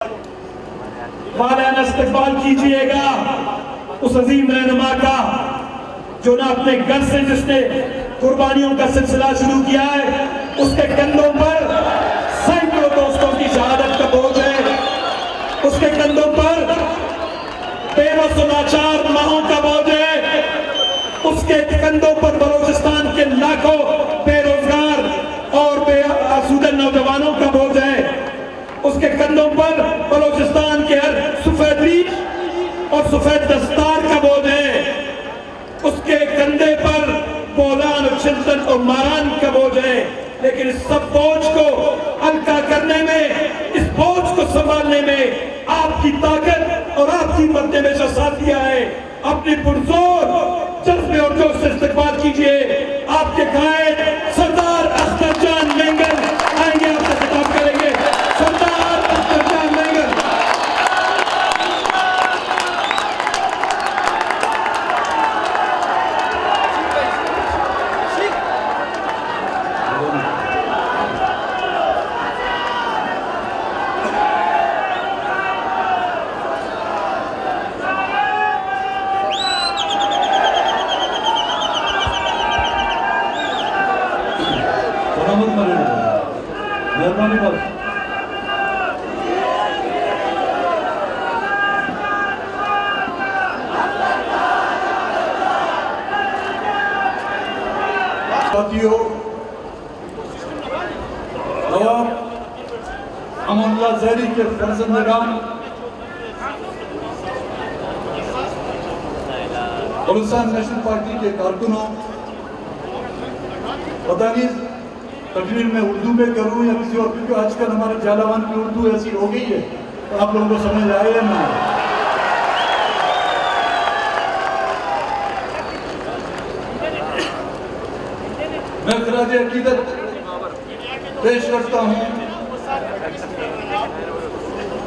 वालियाना इस्तकबाल कीजिएगा उस अजीम रहनुमा का जो ना अपने घर से जिसने कुर्बानियों का सिलसिला शुरू किया है, उसके कंधों पर सैकड़ों दोस्तों की शहादत का बोझ है, उसके कंधों पर बेबस लाचार माओं का बोझ है, उसके कंधों पर बलूचिस्तान के लाखों बेरोजगार और बेआसूदा नौजवानों का बोझ है, उसके कंधों पर बलूचिस्तान के हर सफेद रीछ और सफेद दस्तार का बोझ है, उसके कंधे पर बोलान, चिंतन और मारान का बोझ है। लेकिन इस सब बोझ को हल्का करने में, इस बोझ को संभालने में आपकी ताकत और आपकी मदद ने हमेशा साथ दिया है। अपनी पुरजोर जज्बे और जोश से इस्तकबाल कीजिए। आपके कायद सरदार अख्तर जान मेंगल आएंगे, आपसे खिताब करेंगे। सरदार अख्तर जान मेंगल। मेहरबानी कर साथियों, नवाब अमानुल्लाह ज़हरी के फर्जंदगान, बलूचिस्तान नेशनल पार्टी के कारकुनों, पता नहीं तकरीर में उर्दू में करूं या किसी और, क्योंकि आजकल हमारे जालावान की उर्दू ऐसी हो गई है तो आप लोगों को समझ आए या ना। मैं खराज अकीदत पेश करता हूं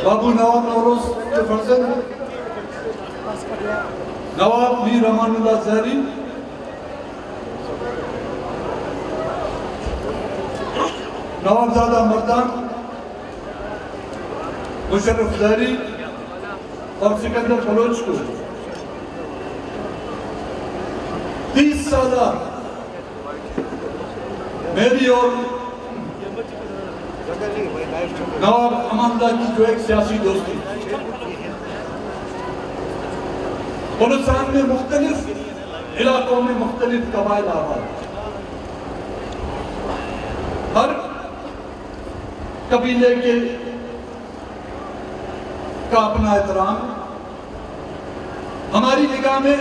बाबू नवाब नौरोज के फर्जंद नवाब मीर अमानुल्लाह ज़हरी, नवाबजादा मर्दान, मुशर्रफ ज़हरी और सिकंदर बलोच को 30 साल मेरी और नवाब अमानुल्लाह की जो एक सियासी दोस्ती, बलूचिस्तान में मुख्तलिफ इलाकों में मुख्तलिफ कबाइल आबाद, हर कबीले के का अपना एहतराम। हमारी निगाह में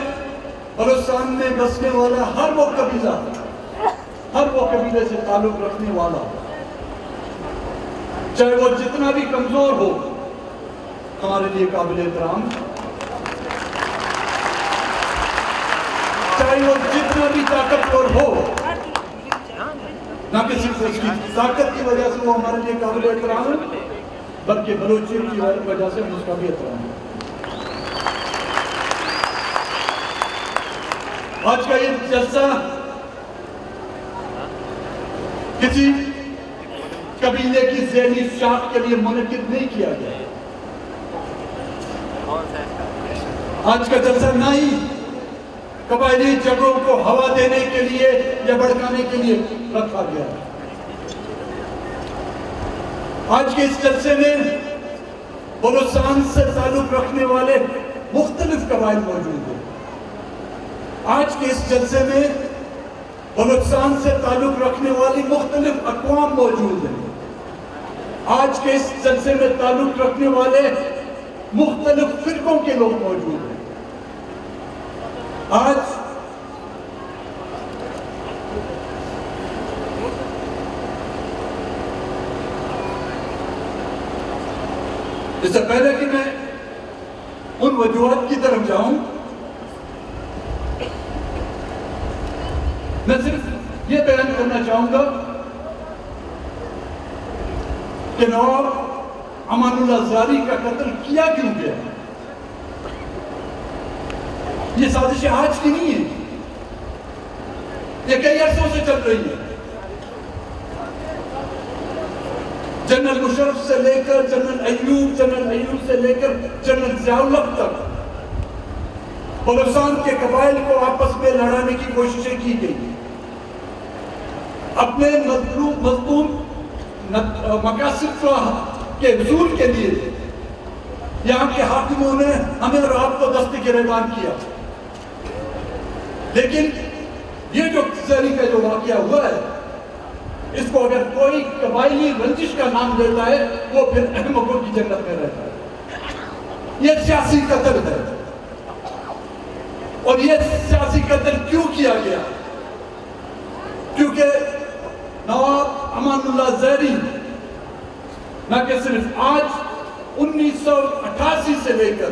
बलूचिस्तान में बसने वाला हर वो कबीला, हर वो कबीले से ताल्लुक रखने वाला, चाहे वो जितना भी कमजोर हो, हमारे लिए काबिल एहतराम, चाहे वो जितना भी ताकतवर हो, ना कि सिर्फ उसकी ताकत की वजह से वो हमारे लिए काबिल एहतराम है, बल्कि बलूचियों की वजह से उसका भी एहतराम है। आज का ये जलसा किसी कबीले की ज़हनी शाख के लिए मुनक्किद नहीं किया गया। आज का जलसा ना ही कबायली झगड़ों को हवा देने के लिए या भड़काने के लिए रखा गया। आज के इस जलसे में बलूचिस्तान से ताल्लुक रखने वाले मुख्तलिफ कबाइल मौजूद हैं। आज के इस जलसे में बलूचिस्तान से ताल्लुक रखने वाली मुख्तलिफ अक़वाम मौजूद हैं। आज के इस जलसे में ताल्लुक रखने वाले मुख्तलिफ फिरकों के लोग मौजूद हैं। आज इससे पहले कि मैं उन वजूहात की तरफ जाऊं, मैं सिर्फ ये बयान करना चाहूंगा कि नवाब अमानुल्लाह ज़हरी का कत्ल किया क्यों गया। ये साजिश आज की नहीं है, ये कई अरसों से चल रही है। जनरल मुशर्रफ से लेकर जनरल अय्यूब से लेकर जनरल ज़ियाउल-हक तक बलूचिस्तान के कबाइल को आपस में लड़ाने की कोशिशें की गई। अपने मजलूम मकासद के हुसूल के लिए यहाँ के हाकिमों ने हमें और आपको दस्ते गिरफ्तार किया। लेकिन ये जो ज़री का जो वाक़या हुआ है, इसको अगर कोई कबाइली रंजिश का नाम देता है वो फिर अहमकों की जन्नत में रहता है। ये सियासी कत्ल है। और ये सियासी कत्ल क्यों किया गया? क्योंकि नवाब अमानुल्लाह ज़हरी न कि सिर्फ आज 1988 से लेकर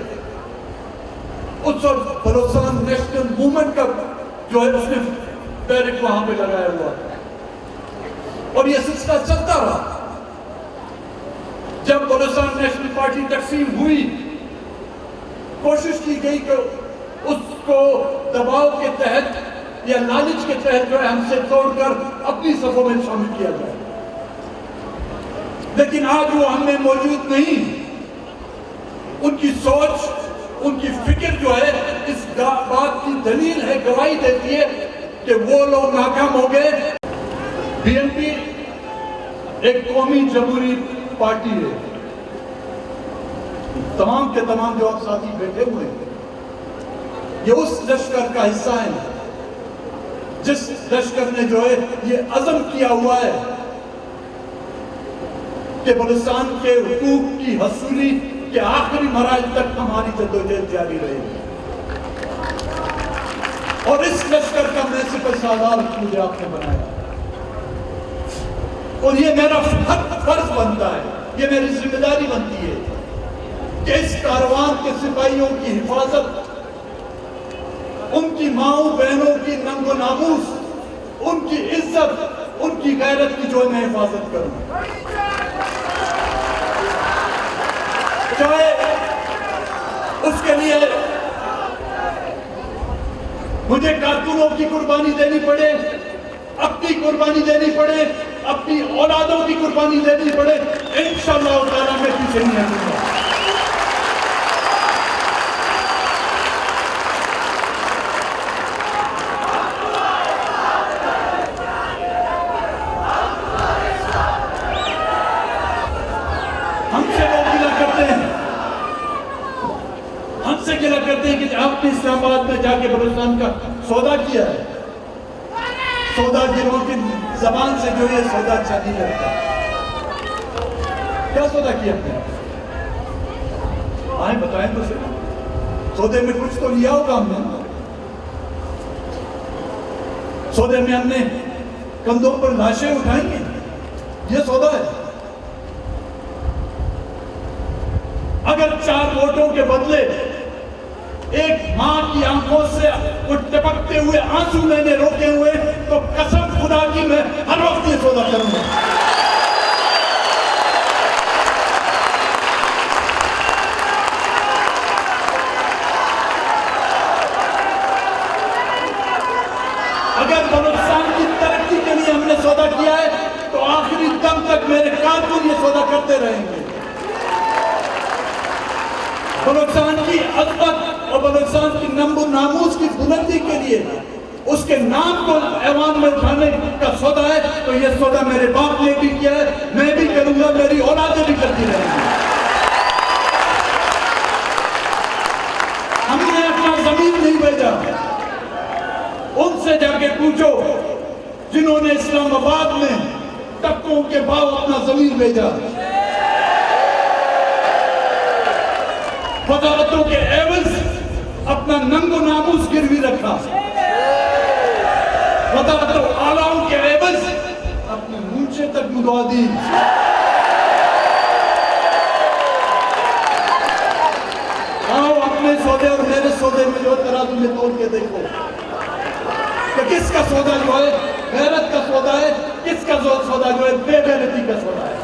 उस वक्त बलूचिस्तान नेशनल मूवमेंट का जो है उसने बैरिक वहां पे लगाया हुआ और ये सिलसिला चलता रहा। जब बलूचिस्तान नेशनल पार्टी तकसीम हुई, कोशिश की गई कि उसको दबाव के तहत या लालच के तहत जो है हमसे तोड़कर अपनी सफों में शामिल किया जाए। लेकिन आज वो हमें मौजूद नहीं। उनकी सोच, उनकी फिक्र जो है इस बात की दलील है, गवाही देती है कि वो लोग नाकाम हो गए। बीएनपी एक कौमी जमहूरी पार्टी है। तमाम के तमाम जो आप साथी बैठे हुए हैं, ये उस लश्कर का हिस्सा है जिस लश्कर ने जो है ये अज़म किया हुआ है कि बलूचिस्तान के हुकूक की हसूली के आखिरी मराहल तक हमारी जद्दोजहद जारी रहेगी। और इस लश्कर का मुनिसिपल सालार मुझे आपने बनाया और ये मेरा फर्ज बनता है, ये मेरी जिम्मेदारी बनती है कि इस कारवान के सिपाहियों की हिफाजत, उनकी माओ बहनों की नंगो नामूस, उनकी इज्जत, उनकी गैरत की जो मैं हिफाजत करूं। चाहे उसके लिए मुझे कारकुनों की कुर्बानी देनी पड़े, अपनी कुर्बानी देनी पड़े, अपनी औलादों की कुर्बानी देनी पड़े, इंशाअल्लाह ताला मैं पीछे नहीं हटूंगा। कि आपने इस्लामाबाद में जाके बलूचिस्तान का सौदा किया है। सौदा गिरोह की जबान से जो ये सौदा अच्छा नहीं लगता। क्या सौदा किया आपने? आए बताएं तो सही। सौदे में कुछ तो लिया होगा हमने। सौदे में हमने कंधों पर लाशें उठाएंगे, ये सौदा है। अगर 4 वोटों के बदले एक मां की आंखों से टपकते हुए आंसू मैंने रोके हुए, तो कसम खुदा की मैं हर वक्त ये सौदा करूंगा। अगर बलूचिस्तान की तरक्की के लिए हमने सौदा किया है तो आखिरी दम तक मेरे कारकुन ये सौदा करते रहेंगे। बलूचिस्तान की अज़मत और बलूचिस्तान की नंबो नामूस की बुलंदी के लिए उसके नाम को ऐवान में उठाने का सौदा है, तो ये सौदा मेरे बाप ने भी किया है, मैं भी करूंगा, मेरी औलादें भी करती रहेंगी। हमने अपना जमीन नहीं भेजा। उनसे जाके पूछो जिन्होंने इस्लामाबाद में टक्कों के भाव अपना जमीन भेजा, वजारतों के एवज अपना नंगो नामूस गिरवी रखा, वजारतों आलाओं के एवज अपने मूंछे तक मुदवा दी। आओ अपने सौदे और मेरे सौदे में जो तराजू में तोड़ के देखो कि किसका सौदा जो है गैरत का सौदा है, किसका सौदा जो है बेगैरती का सौदा है।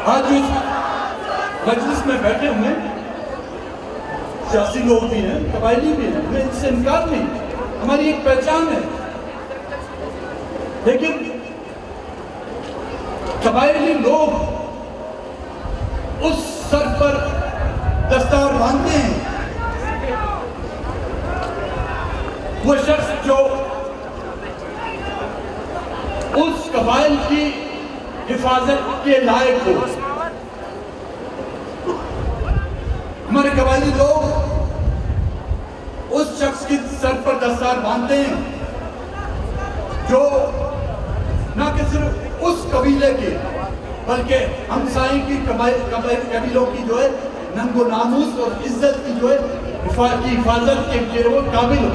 आज उस मजलिस में बैठे हुए सियासी लोग भी हैं, कबायली भी हैं, हमें इससे इनकार नहीं, हमारी एक पहचान है। लेकिन कबायली लोग उस सर पर दस्तार बांधते हैं, वो शख्स जो उस कबाइल की हिफाजत के लायक हो। हमारे कबायली लोग उस शख्स की सर पर दस्तार बांधते हैं जो ना कि सिर्फ उस कबीले के बल्कि हमसाई की कबीलों की जो है नंगो नामूस और इज्जत की जो है हिफाजत के वो काबिल हो।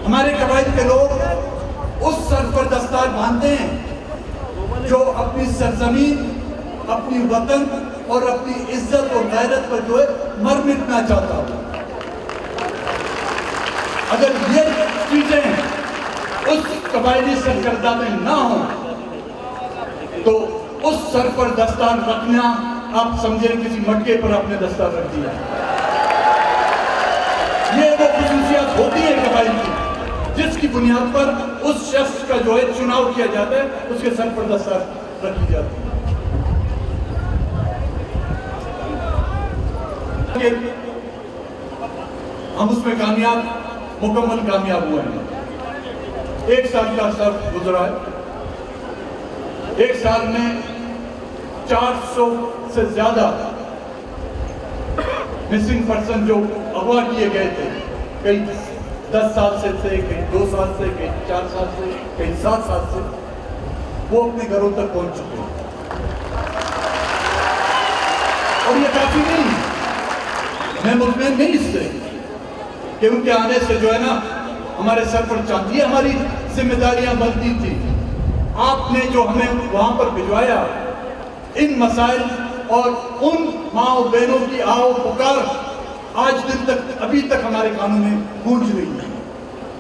हमारे कबाइल के लोग उस सर पर दस्तार बांधते हैं जो अपनी सरजमीन, अपनी वतन और अपनी इज्जत और गैरत पर जो है मर मिटना चाहता हो। अगर ये चीजें उस कबायली सरकर्दा में ना हो तो उस सर पर दस्तार रखना आप समझें किसी मटके पर आपने दस्तार रख दिया। ये वो खुसूसियत होती है कबाइल की जिसकी बुनियाद पर उस शख्स का जो है चुनाव किया जाता है, उसके सर पर दस्तार रखी जाती है। हम उसमें मुकम्मल कामयाब हुए हैं। 1 साल का अर्सा गुजरा है। 1 साल में 400 से ज्यादा मिसिंग पर्सन जो अगवा किए गए थे, कई 10 साल से थे, कई 2 साल से, कई 4 साल से, कई 7 साल से, वो अपने घरों तक पहुंच चुके हैं। और ये काफी नहीं, मैं मुतमईन नहीं इससे कि उनके आने से जो है ना हमारे सर पर चांदी, हमारी जिम्मेदारियां बनती थी। आपने जो हमें वहां पर भिजवाया, इन मसाइल और उन माओ बहनों की आओ पुकार आज दिन तक अभी तक हमारे कानों में गूंज रही है।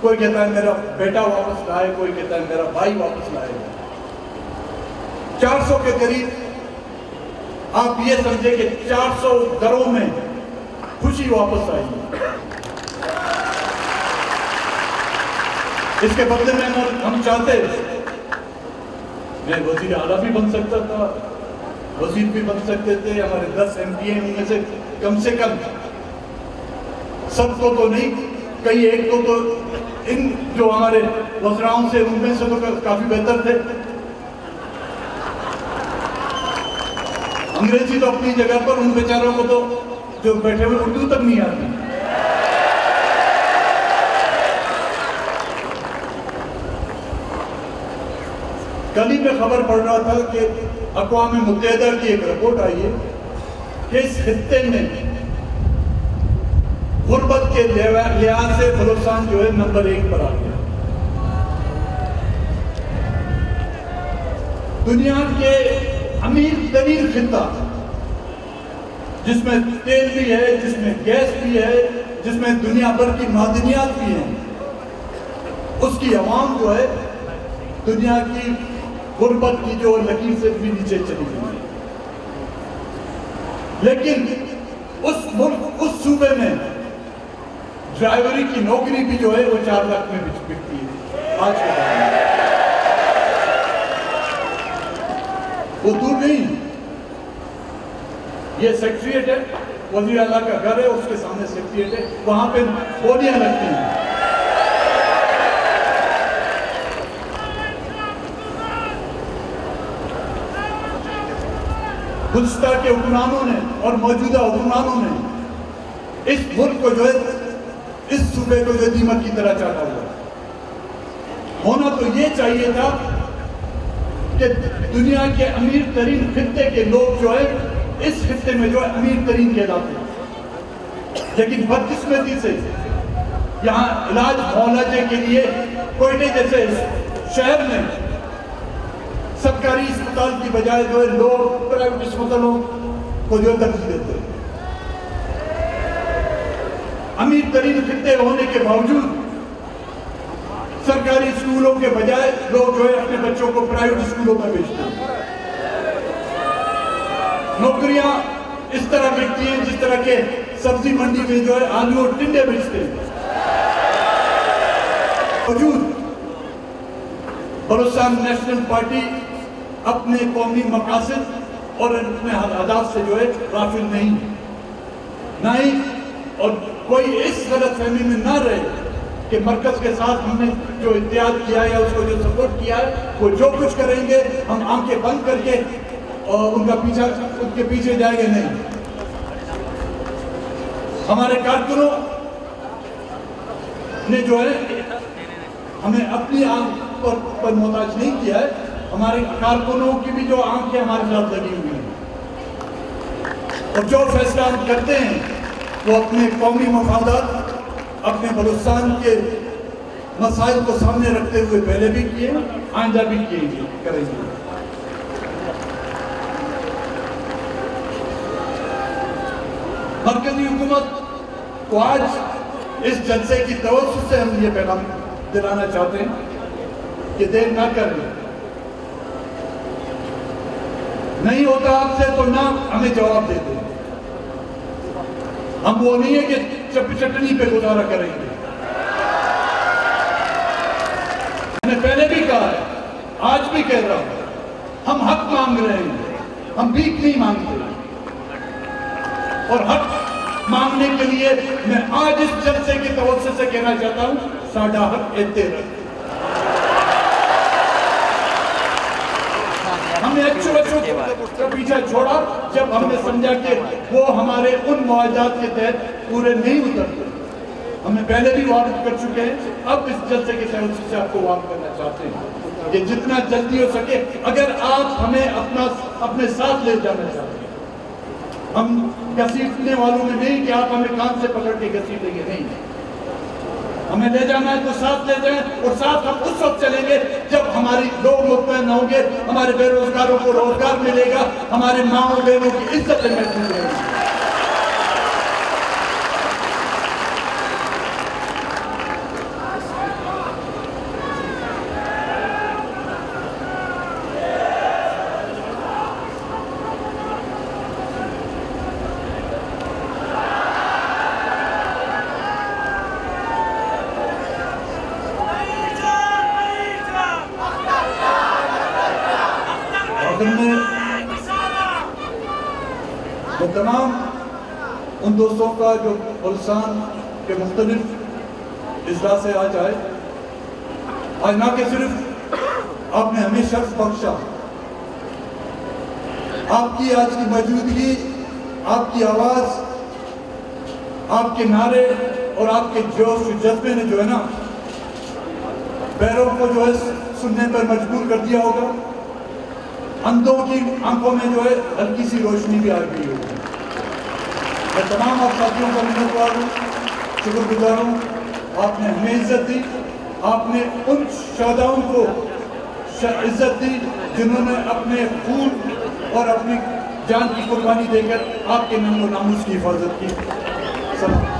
कोई कहता है मेरा बेटा वापस लाए, कोई कहता है मेरा भाई वापस लाए। 400 के करीब आप ये समझे कि 400 घरों में खुशी वापस आई। इसके बदले में हम चाहते, मैं वजीर आला भी बन सकता था, वजीर भी बन सकते थे, हमारे 10 MPA उनमें से कम सबको तो नहीं, कई एक को तो इन जो हमारे वज़राओं से उनमें से तो काफी बेहतर थे। अंग्रेजी तो अपनी जगह पर, उन बेचारों को तो जो बैठे हुए उर्दू तक नहीं आती। कल ही में खबर पढ़ रहा था कि अक़वाम मुत्तहिदा की एक रिपोर्ट आई है कि इस खित्ते में गुर्बत के लिहाज से बलूचिस्तान जो है नंबर 1 पर आ गया। दुनिया के अमीर तरीन खित्ता, जिसमें तेल भी है, जिसमें गैस भी है, जिसमें दुनिया भर की मादनियात भी हैं, उसकी आवाम जो है दुनिया की गुर्बत की जो लकीर से भी नीचे चली गई। लेकिन उस मुल्क, उस सूबे में ड्राइवरी की नौकरी भी जो है वो 4 लाख में बिकती है आज के दौर में। वो दूर नहीं, ये सेक्रेटरिएट है, वज़ीर आला का घर है, उसके सामने सेक्रेटरिएट है, वहां पे बोलियां लगती हैं। गुज़श्ता के हुक्मरानों ने और मौजूदा हुक्मरानों ने इस मुल्क को जो है, इस सूबे को जो दीमक की तरह चाटा हुआ। होना तो ये चाहिए था कि दुनिया के अमीर तरीन खित्ते के लोग जो है इस खित्ते में जो है अमीर तरीन कहलाते। लेकिन बदकिस्मती से यहाँ इलाज मुआवजे के लिए कोयटे जैसे शहर में सरकारी अस्पताल की बजाय जो है लोग प्राइवेट अस्पतालों को जो तरजीह देते हैं। अमीर तरीन खित्ते होने के बावजूद सरकारी स्कूलों के बजाय लोग जो है अपने बच्चों को प्राइवेट स्कूलों में भेजते हैं। नौकरियां इस तरह बिकती हैं जिस तरह के सब्जी मंडी में जो है आलू और टिंडे बेचते हैं। वजूद बलूचिस्तान नेशनल पार्टी अपने कौमी मकासद और अपने अहदाफ से जो है गाफिल नहीं और कोई इस गलत फहमी में ना रहे कि मरकज के साथ हमने जो इत्तेहाद किया है या उसको जो सपोर्ट किया है वो जो कुछ करेंगे हम आंखें बंद करके और उनके पीछे जाएंगे नहीं। हमारे कारकुनों ने जो है हमें अपनी आंख पर मोहताज नहीं किया है, हमारे कारकुनों की भी जो आंखें हमारे साथ लगी हुई हैं और जो फैसला हम करते हैं वो अपने कौमी मफादात, अपने बलूचिस्तान के मसाइल को सामने रखते हुए पहले भी किए, आइंदा भी करेंगे। मरकजी हुकूमत को आज इस जलसे की तवज्जो से हम ये पैगाम दिलाना चाहते हैं कि देर ना करें, नहीं होता आपसे तो ना हमें जवाब दे दें। हम वो नहीं है कि चटनी पे गुजारा करेंगे। मैंने पहले भी कहा है, आज भी कह रहा हूं, हम हक मांग रहे हैं, हम भीख नहीं मांगते। और हक मांगने के लिए मैं आज इस जलसे की तवज्जो से कहना चाहता हूं, साडा हक एते रख। हमने अच्छों का पीछा छोड़ा जब हमने समझा कि वो हमारे उन मुआहदात के तहत पूरे नहीं उतरते। हमने पहले भी वादा कर चुके हैं, अब इस जलसे के तहत से आपको वादा करना चाहते हैं कि जितना जल्दी हो सके अगर आप हमें अपने साथ ले जाना चाहते हैं, हम घसीटने वालों में नहीं कि आप हमें कान से पकड़ के घसीटेंगे, नहीं, हमें ले जाना है तो साथ ले जाएं और साथ हम उस वक्त चलेंगे जब हमारी लोग मुतमईन होंगे, हमारे बेरोजगारों को रोजगार मिलेगा, हमारे माँ और बहनों की इज्जत महसूस होगी। वो तमाम उन दोस्तों का जो बलूचिस्तान के मुख्तलिफ इजला से आज आए, आज ना कि सिर्फ आपने हमें शर्फ बख्शा, आपकी आज की मौजूदगी, आपकी आवाज, आपके नारे और आपके जोश जज्बे ने जो है ना पैरों को जो है सुनने पर मजबूर कर दिया होगा। अंधों की आंखों में जो है हल्की सी रोशनी भी आ गई होगी। मैं तमाम आप साथियों का मिन्नतवार हूँ, शुक्रगुजार हूँ, आपने हमें इज्जत दी, आपने उन शहदाओं को इज्जत दी जिन्होंने अपने खून और अपनी जान की कुर्बानी देकर आपके नाम और नामूस की हिफाजत की। सब